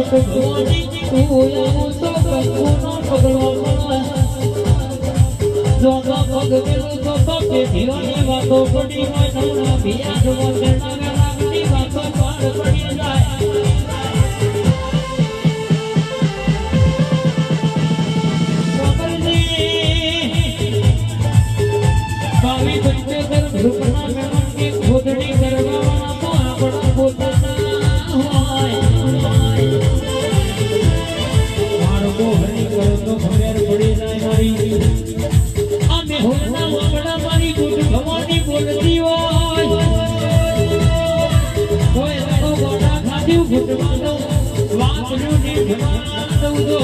ભગવાનજી તું આવું તો કંકુનો પગલો જોનો પગ મેલું તો પગે ધીવાની વાતો પડી હોય નવના ભિયા જુઓ ચરણા લાગની વાતો પાર પડી જાય ભાવી પંચોતેર ગ્રુપના મેમનની ખોદણી કરવાના તો આપણા પોતાના હોય મારો હરી કરો તો ખબર પડી જાય મારી અમે હોના વાગડા મારી ગુટ ભવાની બોલતી હોય કોઈ તો ગોડા ખાધ્યું ગુટવાનો વાપર્યું ની ભવા